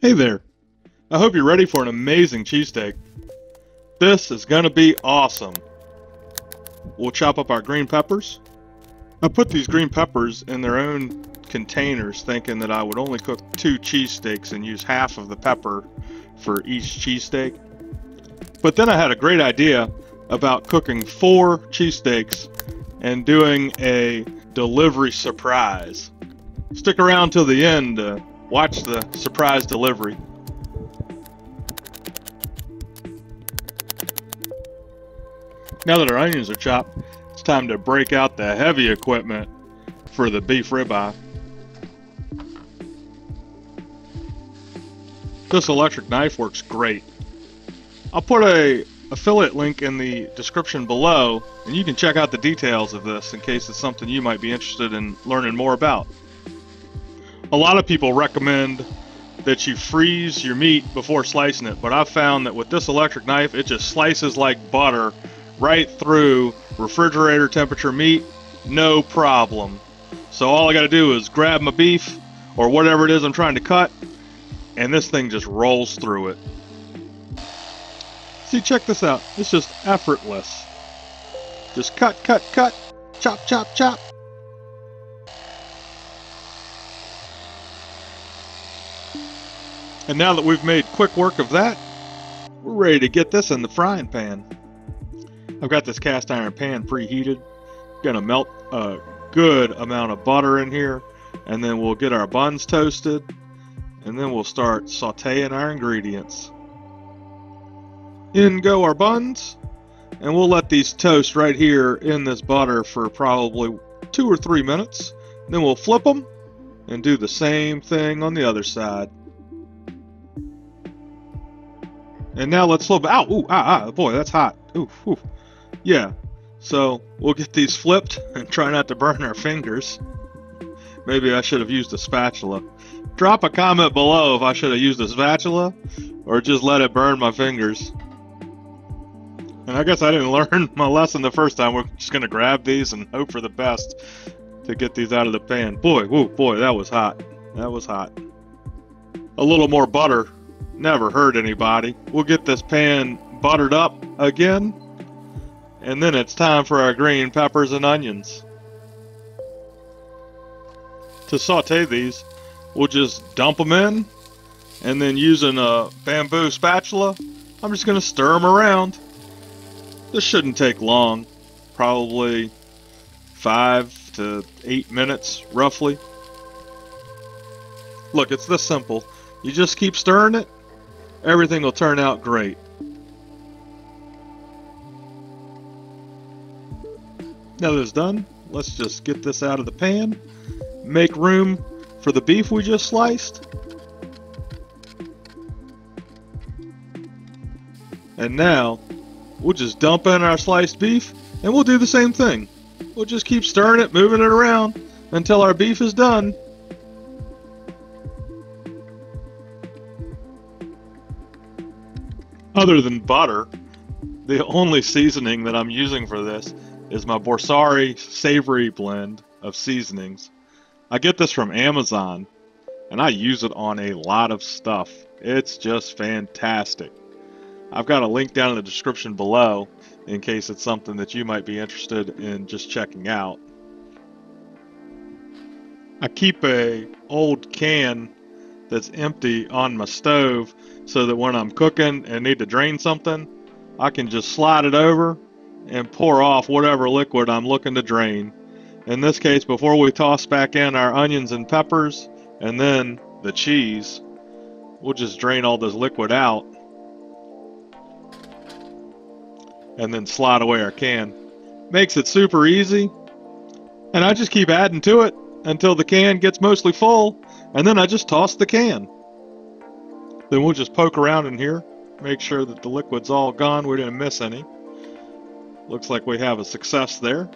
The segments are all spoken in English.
Hey there. I hope you're ready for an amazing cheesesteak. This is gonna be awesome. We'll chop up our green peppers. I put these green peppers in their own containers thinking that I would only cook 2 cheesesteaks and use half of the pepper for each cheesesteak. But then I had a great idea about cooking 4 cheesesteaks and doing a delivery surprise. Stick around till the end to watch the surprise delivery. Now that our onions are chopped, it's time to break out the heavy equipment for the beef ribeye. This electric knife works great. I'll put a affiliate link in the description below, and you can check out the details of this in case it's something you might be interested in learning more about. A lot of people recommend that you freeze your meat before slicing it, but I've found that with this electric knife, it just slices like butter right through refrigerator temperature meat, no problem. So all I gotta do is grab my beef or whatever it is I'm trying to cut, and this thing just rolls through it. See, check this out. It's just effortless. Just cut, cut, cut, chop, chop, chop. And now that we've made quick work of that, we're ready to get this in the frying pan. I've got this cast iron pan preheated. Gonna melt a good amount of butter in here, and then we'll get our buns toasted, and then we'll start sauteing our ingredients. In go our buns, and we'll let these toast right here in this butter for probably 2 or 3 minutes. Then we'll flip them and do the same thing on the other side. And now let's flip. Ow! Ooh! Boy, that's hot. Ooh! Ooh. Yeah. So we'll get these flipped and try not to burn our fingers. Maybe I should have used a spatula. Drop a comment below if I should have used a spatula or just let it burn my fingers. And I guess I didn't learn my lesson the first time. We're just gonna grab these and hope for the best to get these out of the pan. Boy, whoa, boy, that was hot. That was hot. A little more butter never hurt anybody. We'll get this pan buttered up again, and then it's time for our green peppers and onions. To saute these, we'll just dump them in, and then using a bamboo spatula, I'm just gonna stir them around. This shouldn't take long, probably 5 to 8 minutes, roughly. Look, it's this simple. You just keep stirring it, everything will turn out great. Now that it's done, let's just get this out of the pan, make room for the beef we just sliced. And now, we'll just dump in our sliced beef, and we'll do the same thing. We'll just keep stirring it, moving it around, until our beef is done. Other than butter, the only seasoning that I'm using for this is my Borsari savory blend of seasonings. I get this from Amazon, and I use it on a lot of stuff. It's just fantastic. I've got a link down in the description below in case it's something that you might be interested in just checking out. I keep a old can that's empty on my stove so that when I'm cooking and need to drain something, I can just slide it over and pour off whatever liquid I'm looking to drain. In this case, before we toss back in our onions and peppers and then the cheese, we'll just drain all this liquid out and then slide away our can. Makes it super easy, and I just keep adding to it until the can gets mostly full, and then I just toss the can. Then we'll just poke around in here, make sure that the liquid's all gone, we didn't miss any. Looks like we have a success there.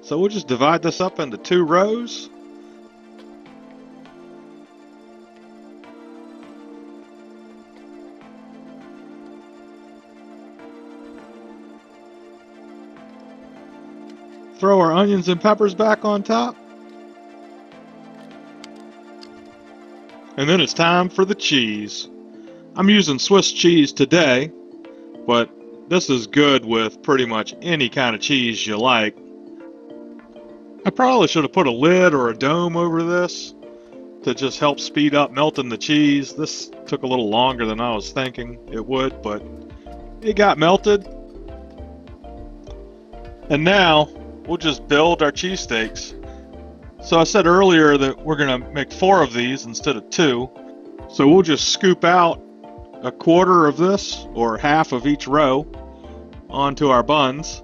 So we'll just divide this up into 2 rows. Throw our onions and peppers back on top. And then it's time for the cheese. I'm using Swiss cheese today, but this is good with pretty much any kind of cheese you like. I probably should have put a lid or a dome over this to just help speed up melting the cheese. This took a little longer than I was thinking it would, but it got melted. And now we'll just build our cheesesteaks. So I said earlier that we're going to make 4 of these instead of 2. So we'll just scoop out a quarter of this, or half of each row, onto our buns,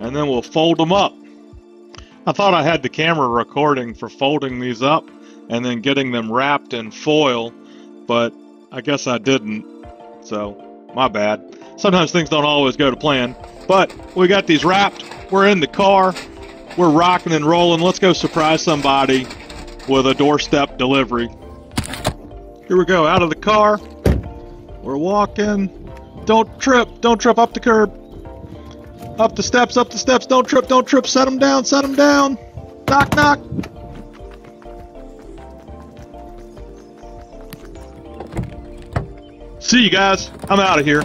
and then we'll fold them up. I thought I had the camera recording for folding these up and then getting them wrapped in foil, but I guess I didn't, so my bad. Sometimes things don't always go to plan, but we got these wrapped. We're in the car. We're rocking and rolling. Let's go surprise somebody with a doorstep delivery. Here we go, out of the car. We're walking. Don't trip up the curb. Up the steps, don't trip, set them down. Knock, knock. See you guys, I'm out of here.